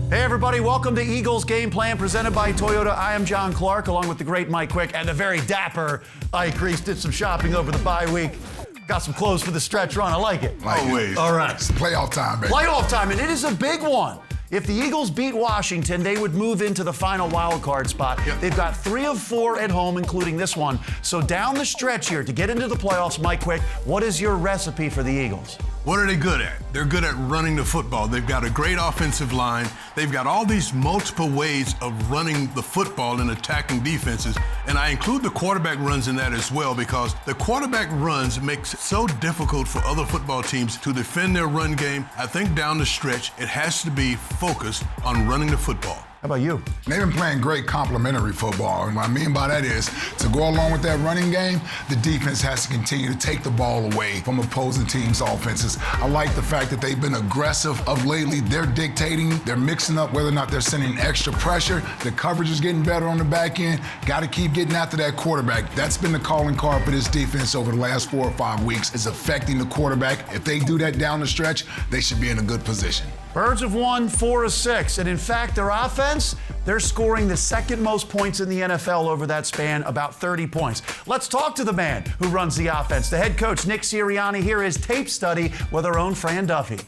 Hey everybody, welcome to Eagles Game Plan presented by Toyota. I am John Clark, along with the great Mike Quick and the very dapper Ike Reese. Did some shopping over the bye week. Got some clothes for the stretch run. I like it. Always. All right. It's playoff time, baby. Playoff time, and it is a big one. If the Eagles beat Washington, they would move into the final wild card spot. Yep. They've got 3 of 4 at home, including this one. So down the stretch here to get into the playoffs, Mike Quick, what is your recipe for the Eagles? What are they good at? They're good at running the football. They've got a great offensive line. They've got all these multiple ways of running the football and attacking defenses. And I include the quarterback runs in that as well, because the quarterback runs makes it so difficult for other football teams to defend their run game. I think down the stretch, it has to be focused on running the football. How about you? They've been playing great complementary football. And what I mean by that is, to go along with that running game, the defense has to continue to take the ball away from opposing teams' offenses. I like the fact that they've been aggressive of lately. They're dictating, they're mixing up whether or not they're sending extra pressure. The coverage is getting better on the back end. Got to keep getting after that quarterback. That's been the calling card for this defense over the last 4 or 5 weeks, is affecting the quarterback. If they do that down the stretch, they should be in a good position. Birds have won 4 of 6, and in fact, their offense, they're scoring the second most points in the NFL over that span, about 30 points. Let's talk to the man who runs the offense, the head coach, Nick Sirianni. Here is tape study with our own Fran Duffy.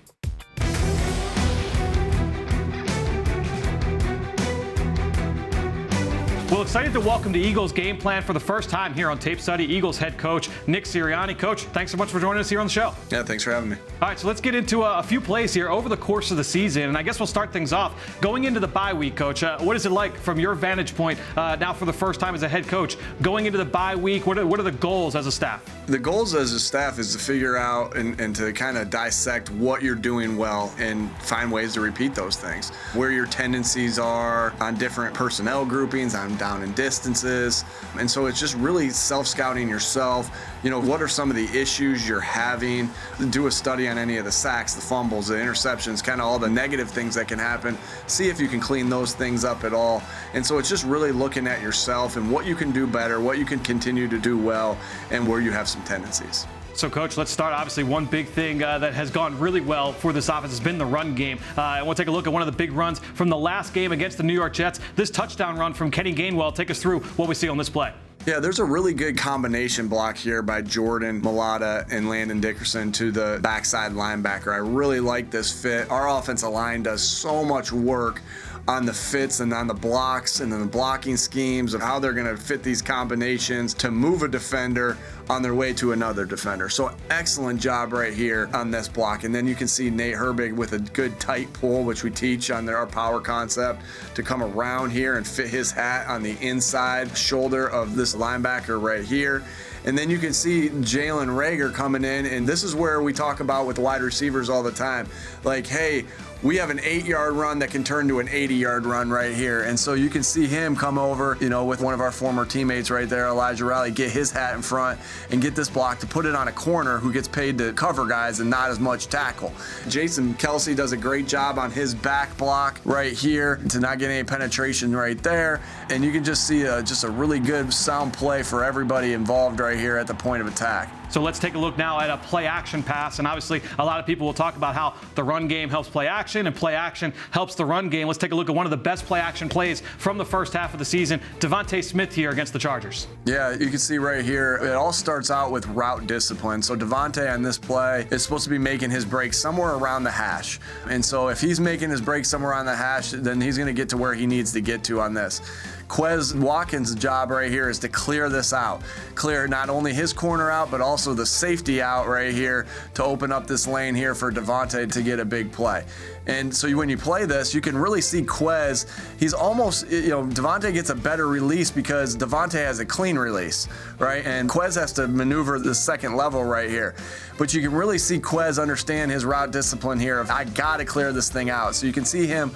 Well, excited to welcome to Eagles Game Plan for the first time here on Tape Study, Eagles head coach Nick Sirianni. Coach, thanks so much for joining us here on the show. Yeah, thanks for having me. All right, so let's get into a few plays here over the course of the season, and I guess we'll start things off. Going into the bye week, Coach, what is it like from your vantage point now for the first time as a head coach? Going into the bye week, what are the goals as a staff? The goals as a staff is to figure out and to kind of dissect what you're doing well and find ways to repeat those things. Where your tendencies are on different personnel groupings, on down and distances. And so it's just really self-scouting yourself. You know, what are some of the issues you're having? Do a study on any of the sacks, the fumbles, the interceptions, kind of all the negative things that can happen. See if you can clean those things up at all. And so it's just really looking at yourself and what you can do better, what you can continue to do well, and where you have some tendencies. So, Coach, let's start. Obviously, one big thing that has gone really well for this offense has been the run game. And we'll take a look at one of the big runs from the last game against the New York Jets. This touchdown run from Kenny Gainwell. Take us through what we see on this play. Yeah, there's a really good combination block here by Jordan Mailata and Landon Dickerson to the backside linebacker. I really like this fit. Our offensive line does so much work on the fits and on the blocks and then the blocking schemes of how they're going to fit these combinations to move a defender on their way to another defender. So excellent job right here on this block. And then you can see Nate Herbig with a good tight pull, which we teach on our power concept, to come around here and fit his hat on the inside shoulder of this linebacker right here. And then you can see Jalen Reagor coming in, and this is where we talk about with wide receivers all the time. Like, hey, we have an 8-yard run that can turn to an 80-yard run right here. And so you can see him come over, you know, with one of our former teammates right there, Elijah Riley, get his hat in front and get this block to put it on a corner who gets paid to cover guys and not as much tackle. Jason Kelsey does a great job on his back block right here to not get any penetration right there. And you can just see just a really good sound play for everybody involved right here at the point of attack. So let's take a look now at a play-action pass. And obviously, a lot of people will talk about how the run game helps play action and play action helps the run game. Let's take a look at one of the best play-action plays from the first half of the season. Devontae Smith here against the Chargers. Yeah, you can see right here, it all starts out with route discipline. So Devontae on this play is supposed to be making his break somewhere around the hash. And so if he's making his break somewhere on the hash, then he's going to get to where he needs to get to on this. Quez Watkins' job right here is to clear this out. Clear not only his corner out, but also the safety out right here to open up this lane here for Devontae to get a big play. And so when you play this, you can really see Quez. He's almost, Devontae gets a better release because Devontae has a clean release, right? And Quez has to maneuver the second level right here. But you can really see Quez understand his route discipline here of, I got to clear this thing out. So you can see him,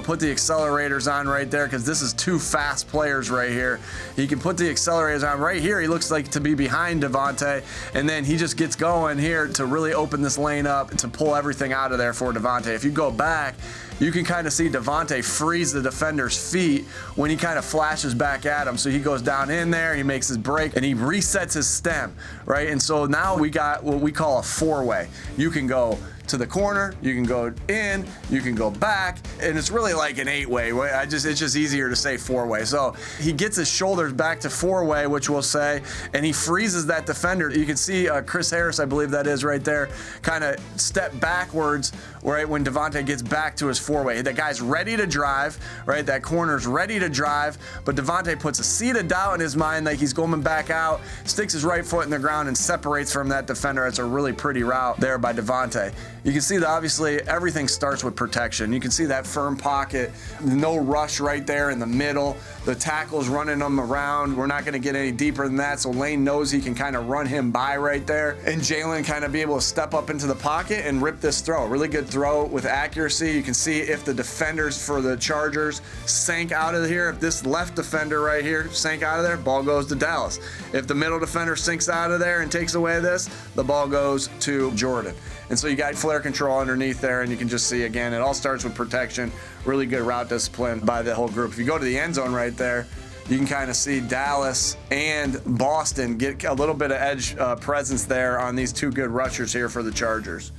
put the accelerators on right there because this is two fast players right here. He can put the accelerators on right here. He looks like to be behind Devontae, and then he just gets going here to really open this lane up to pull everything out of there for Devontae. If you go back, you can kind of see Devontae freeze the defender's feet when he kind of flashes back at him. So he goes down in there, he makes his break, and he resets his stem, right? And so now we got what we call a four-way. You can go to the corner, you can go in, you can go back, and it's really like an eight-way. It's just easier to say four-way. So he gets his shoulders back to four-way, which we'll say, and he freezes that defender. You can see Chris Harris, I believe that is right there, kind of step backwards, right, when Devontae gets back to his four-way. That guy's ready to drive, right? That corner's ready to drive, but Devontae puts a seed of doubt in his mind, like he's going back out, sticks his right foot in the ground and separates from that defender. It's a really pretty route there by Devontae. You can see that obviously everything starts with protection. You can see that firm pocket, no rush right there in the middle. The tackle's running them around. We're not going to get any deeper than that, so Lane knows he can kind of run him by right there. And Jalen kind of be able to step up into the pocket and rip this throw. Really good throw with accuracy. You can see if the defenders for the Chargers sank out of here. If this left defender right here sank out of there, ball goes to Dallas. If the middle defender sinks out of there and takes away this, the ball goes to Jordan. And so you got flare control underneath there, and you can just see, again, it all starts with protection. Really good route discipline by the whole group. If you go to the end zone right there, you can kind of see Dallas and Boston get a little bit of edge presence there on these two good rushers here for the Chargers.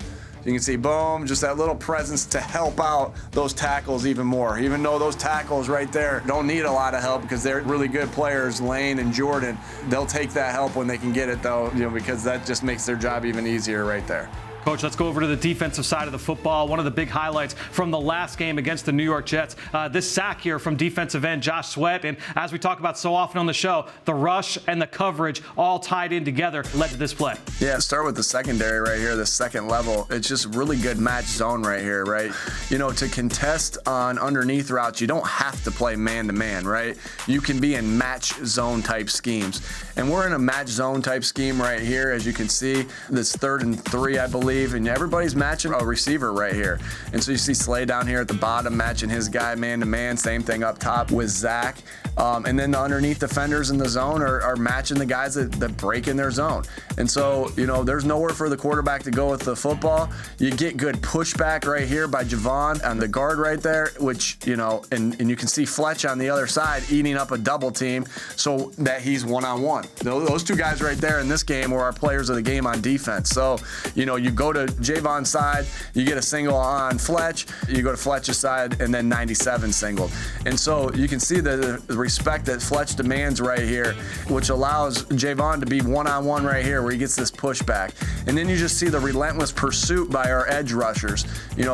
You can see, boom, just that little presence to help out those tackles even more. Even though those tackles right there don't need a lot of help because they're really good players, Lane and Jordan, they'll take that help when they can get it, though, because that just makes their job even easier right there. Coach, let's go over to the defensive side of the football. One of the big highlights from the last game against the New York Jets, this sack here from defensive end Josh Sweat. And as we talk about so often on the show, the rush and the coverage all tied in together led to this play. Yeah, start with the secondary right here, the second level. It's just really good match zone right here, right? To contest on underneath routes, you don't have to play man-to-man, right? You can be in match zone type schemes. And we're in a match zone type scheme right here, as you can see. This 3rd and 3, I believe. And everybody's matching a receiver right here. And so you see Slay down here at the bottom matching his guy man-to-man. Same thing up top with Zach. And then the underneath defenders in the zone are matching the guys that break in their zone. And so, there's nowhere for the quarterback to go with the football. You get good pushback right here by Javon on the guard right there, which, and you can see Fletch on the other side eating up a double team so that he's one-on-one. Those two guys right there in this game were our players of the game on defense. So, you go to Javon's side, you get a single on Fletch, you go to Fletch's side, and then 97 singled. And so you can see the respect that Fletch demands right here, which allows Javon to be one-on-one right here where he gets this pushback. And then you just see the relentless pursuit by our edge rushers,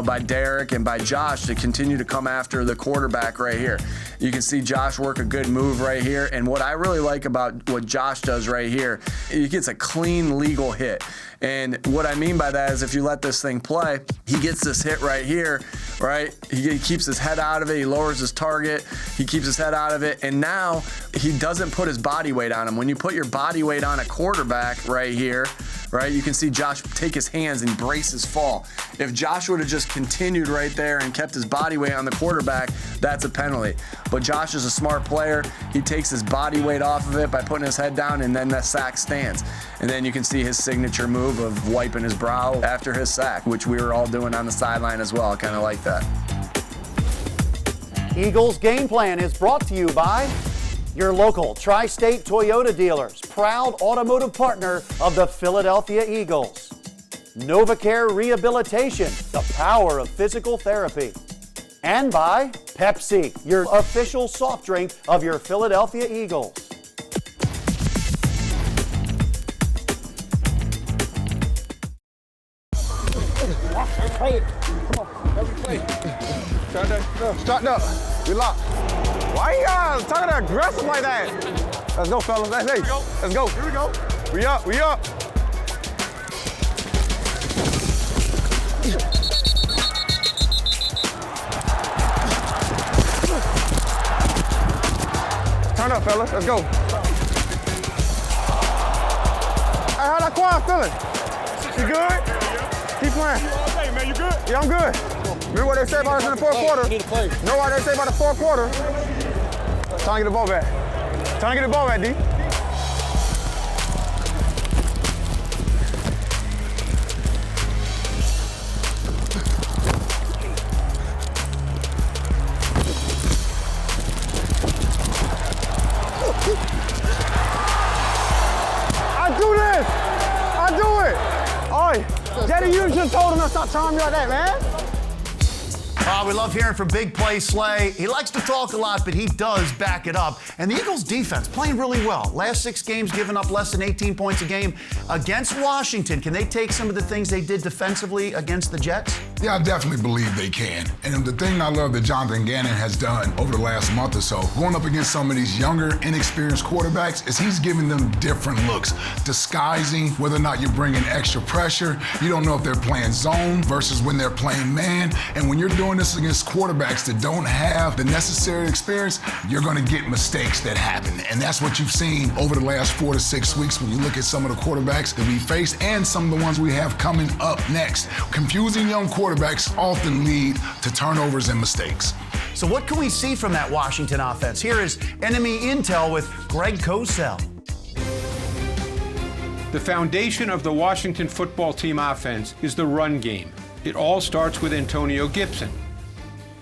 by Derek and by Josh to continue to come after the quarterback right here. You can see Josh work a good move right here. And what I really like about what Josh does right here, he gets a clean legal hit. And what I mean by that is if you let this thing play, he gets this hit right here, right? He keeps his head out of it. He lowers his target. He keeps his head out of it. And now he doesn't put his body weight on him. When you put your body weight on a quarterback right here, right, you can see Josh take his hands and brace his fall. If Josh would have just continued right there and kept his body weight on the quarterback, that's a penalty. But Josh is a smart player. He takes his body weight off of it by putting his head down, and then that sack stands. And then you can see his signature move of wiping his brow after his sack, which we were all doing on the sideline as well. I kind of like that. Eagles Game Plan is brought to you by your local Tri-State Toyota dealers, proud automotive partner of the Philadelphia Eagles. NovaCare Rehabilitation, the power of physical therapy. And by Pepsi, your official soft drink of your Philadelphia Eagles. Hey, come on, every play. Start up. We locked. Why you guys talking aggressive like that? Let's go, fellas. Let's go. Here we go. We up. Turn up, fellas. Let's go. Hey, how that Quan feeling? You good? Keep playing. Hey, man, you good? Yeah, I'm good. Remember what they say about us in the fourth quarter? You know what they say about the fourth quarter? Trying to get the ball back. D. Jetty, you should have told him to stop telling me like that, man. We love hearing from Big Play Slay. He likes to talk a lot, but he does back it up. And the Eagles' defense playing really well. Last 6 games giving up less than 18 points a game against Washington. Can they take some of the things they did defensively against the Jets? Yeah, I definitely believe they can. And the thing I love that Jonathan Gannon has done over the last month or so, going up against some of these younger, inexperienced quarterbacks, is he's giving them different looks, disguising whether or not you're bringing extra pressure. You don't know if they're playing zone versus when they're playing man. And when you're doing this against quarterbacks that don't have the necessary experience, you're going to get mistakes that happen. And that's what you've seen over the last 4 to 6 weeks when you look at some of the quarterbacks that we face and some of the ones we have coming up next. Confusing young quarterbacks often lead to turnovers and mistakes. So what can we see from that Washington offense? Here is enemy intel with Greg Cosell. The foundation of the Washington football team offense is the run game. It all starts with Antonio Gibson.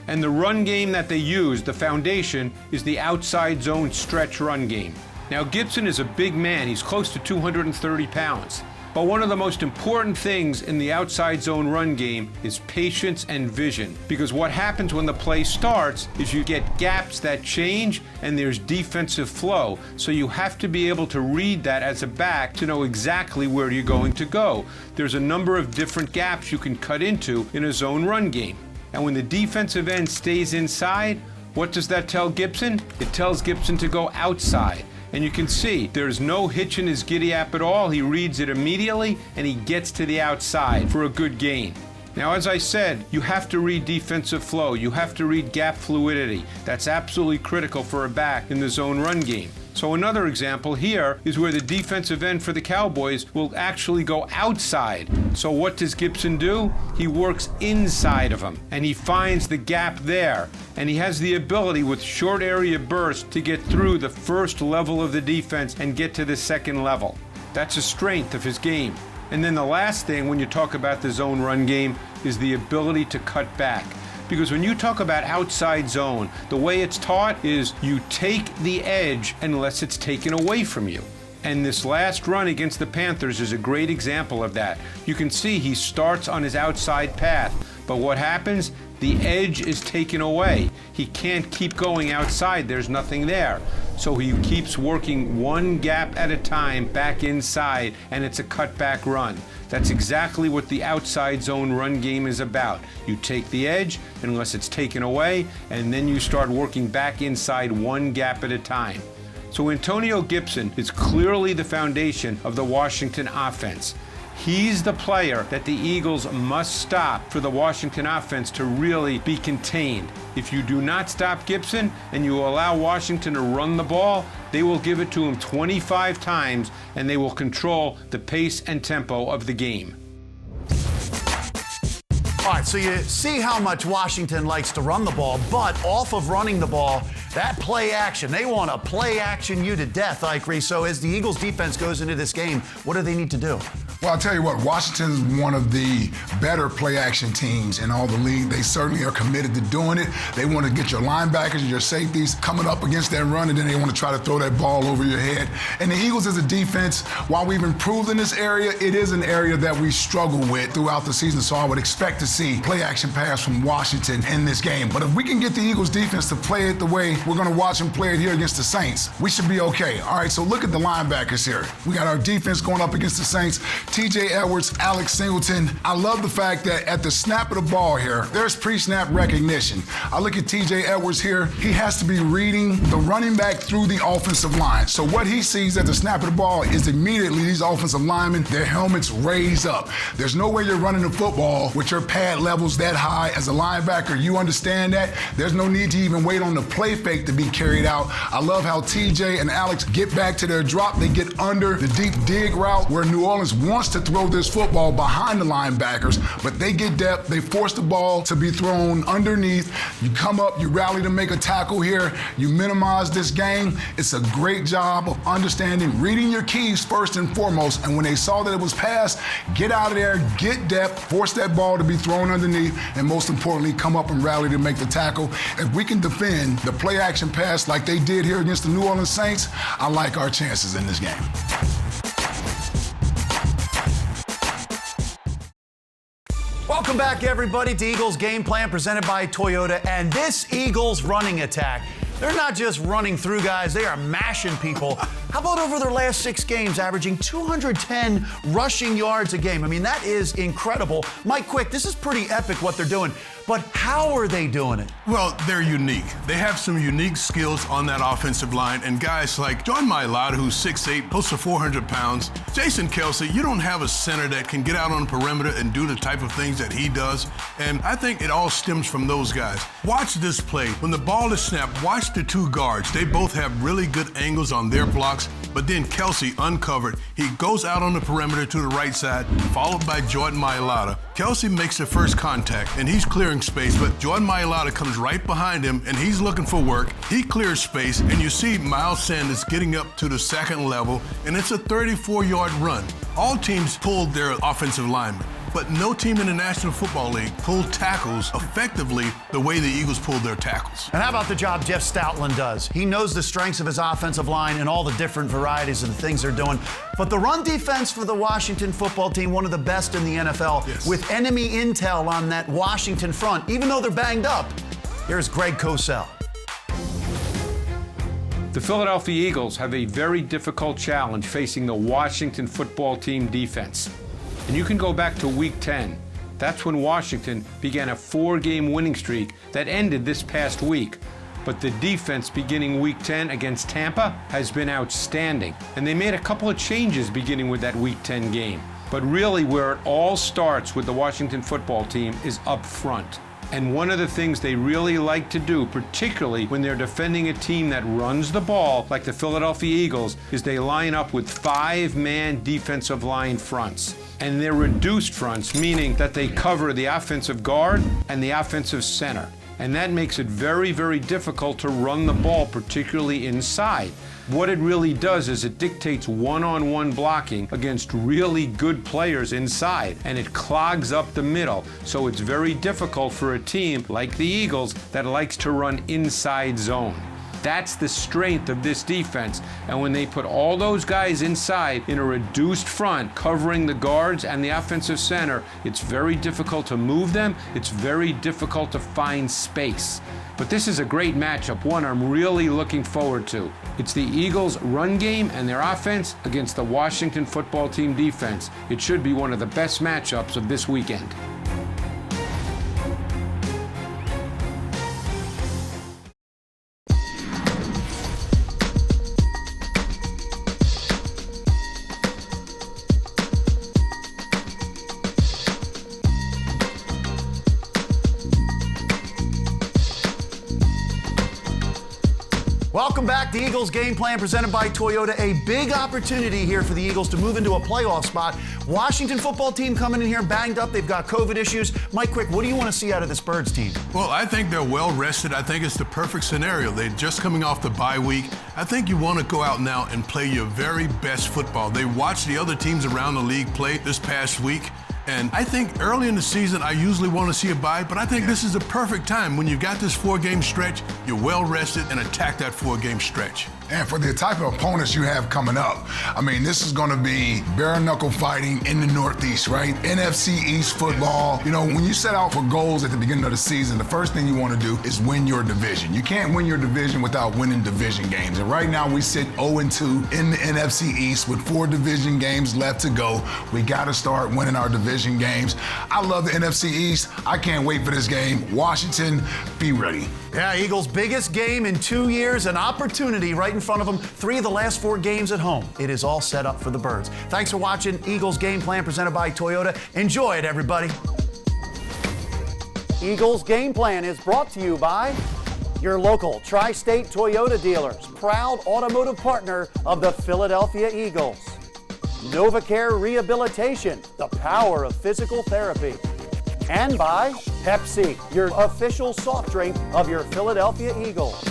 And the run game that they use, the foundation, is the outside zone stretch run game. Now, Gibson is a big man. He's close to 230 pounds. But one of the most important things in the outside zone run game is patience and vision. Because what happens when the play starts is you get gaps that change and there's defensive flow. So you have to be able to read that as a back to know exactly where you're going to go. There's a number of different gaps you can cut into in a zone run game. And when the defensive end stays inside, what does that tell Gibson? It tells Gibson to go outside. And you can see there's no hitch in his giddy up at all. He reads it immediately and he gets to the outside for a good gain. Now, as I said, you have to read defensive flow. You have to read gap fluidity. That's absolutely critical for a back in the zone run game. So another example here is where the defensive end for the Cowboys will actually go outside. So what does Gibson do? He works inside of him, and he finds the gap there. And he has the ability with short area bursts to get through the first level of the defense and get to the second level. That's a strength of his game. And then the last thing when you talk about the zone run game is the ability to cut back. Because when you talk about outside zone, the way it's taught is you take the edge unless it's taken away from you. And this last run against the Panthers is a great example of that. You can see he starts on his outside path, but what happens? The edge is taken away. He can't keep going outside. There's nothing there. So he keeps working one gap at a time back inside, and it's a cutback run. That's exactly what the outside zone run game is about. You take the edge unless it's taken away, and then you start working back inside one gap at a time. So Antonio Gibson is clearly the foundation of the Washington offense. He's the player that the Eagles must stop for the Washington offense to really be contained. If you do not stop Gibson and you allow Washington to run the ball, they will give it to him 25 times and they will control the pace and tempo of the game. All right, so you see how much Washington likes to run the ball, but off of running the ball, that play action, they want to play action you to death, I agree. So as the Eagles defense goes into this game, what do they need to do? Well, I'll tell you what, Washington's one of the better play-action teams in all the league. They certainly are committed to doing it. They want to get your linebackers and your safeties coming up against that run, and then they want to try to throw that ball over your head. And the Eagles as a defense, while we've improved in this area, it is an area that we struggle with throughout the season, so I would expect to see play-action pass from Washington in this game. But if we can get the Eagles defense to play it the way we're going to watch them play it here against the Saints, we should be okay. All right, so look at the linebackers here. We got our defense going up against the Saints. TJ Edwards, Alex Singleton. I love the fact that at the snap of the ball here, there's pre-snap recognition. I look at TJ Edwards here. He has to be reading the running back through the offensive line. So what he sees at the snap of the ball is immediately these offensive linemen, their helmets raised up. There's no way you're running the football with your pad levels that high as a linebacker. You understand that? There's no need to even wait on the play fake to be carried out. I love how TJ and Alex get back to their drop. They get under the deep dig route where New Orleans wants to throw this football behind the linebackers, but they get depth. They force the ball to be thrown underneath. You come up, you rally to make a tackle here. You minimize this game. It's a great job of understanding, reading your keys first and foremost, and when they saw that it was passed, get out of there, get depth, force that ball to be thrown underneath, and most importantly, come up and rally to make the tackle. If we can defend the play action pass like they did here against the New Orleans Saints, I like our chances in this game. Welcome back, everybody, to Eagles Game Plan presented by Toyota. And this Eagles running attack, they're not just running through guys, they are mashing people. How about over their last 6 games, averaging 210 rushing yards a game? I mean, that is incredible. Mike Quick, this is pretty epic what they're doing. But how are they doing it? Well, they're unique. They have some unique skills on that offensive line, and guys like Jordan Mailata, who's 6'8", close to 400 pounds. Jason Kelce, you don't have a center that can get out on the perimeter and do the type of things that he does, and I think it all stems from those guys. Watch this play. When the ball is snapped, watch the 2 guards. They both have really good angles on their blocks, but then Kelce uncovered. He goes out on the perimeter to the right side, followed by Jordan Mailata. Kelce makes the first contact, and he's clearing space, but Jordan Mailata comes right behind him, and he's looking for work. He clears space, and you see Miles Sanders getting up to the second level, and it's a 34-yard run. All teams pulled their offensive linemen, but no team in the National Football League pulled tackles effectively the way the Eagles pulled their tackles. And how about the job Jeff Stoutland does? He knows the strengths of his offensive line and all the different varieties of the things they're doing. But the run defense for the Washington football team, one of the best in the NFL, Yes. with enemy intel on that Washington front, even though they're banged up. Here's Greg Cosell. The Philadelphia Eagles have a very difficult challenge facing the Washington football team defense. And you can go back to Week 10. That's when Washington began a 4-game winning streak that ended this past week. But the defense beginning Week 10 against Tampa has been outstanding. And they made a couple of changes beginning with that Week 10 game. But really where it all starts with the Washington football team is up front. And one of the things they really like to do, particularly when they're defending a team that runs the ball, like the Philadelphia Eagles, is they line up with 5-man defensive line fronts. And they're reduced fronts, meaning that they cover the offensive guard and the offensive center. And that makes it very, very difficult to run the ball, particularly inside. What it really does is it dictates one-on-one blocking against really good players inside, and it clogs up the middle. So it's very difficult for a team like the Eagles that likes to run inside zone. That's the strength of this defense. And when they put all those guys inside in a reduced front, covering the guards and the offensive center, it's very difficult to move them. It's very difficult to find space. But this is a great matchup, one I'm really looking forward to. It's the Eagles' run game and their offense against the Washington football team defense. It should be one of the best matchups of this weekend. Welcome back to Eagles Game Plan presented by Toyota. A big opportunity here for the Eagles to move into a playoff spot. Washington football team coming in here banged up. They've got COVID issues. Mike Quick, what do you want to see out of this Birds team? Well, I think they're well rested. I think it's the perfect scenario. They're just coming off the bye week. I think you want to go out now and play your very best football. They watched the other teams around the league play this past week. And I think early in the season, I usually want to see a bye, but I think this is the perfect time. When you've got this 4-game stretch, you're well rested and attack that 4-game stretch. And for the type of opponents you have coming up, I mean, this is going to be bare knuckle fighting in the Northeast, right? NFC East football. You know, when you set out for goals at the beginning of the season, the first thing you want to do is win your division. You can't win your division without winning division games. And right now we sit 0-2 in the NFC East with 4 division games left to go. We got to start winning our division games. I love the NFC East. I can't wait for this game. Washington, be ready. Yeah, Eagles' biggest game in 2 years, an opportunity right in front of them. 3 of the last 4 games at home. It is all set up for the Birds. Thanks for watching Eagles Game Plan presented by Toyota. Enjoy it, everybody. Eagles Game Plan is brought to you by your local Tri-State Toyota dealers, proud automotive partner of the Philadelphia Eagles. NovaCare Rehabilitation, the power of physical therapy. And by Pepsi, your official soft drink of your Philadelphia Eagles.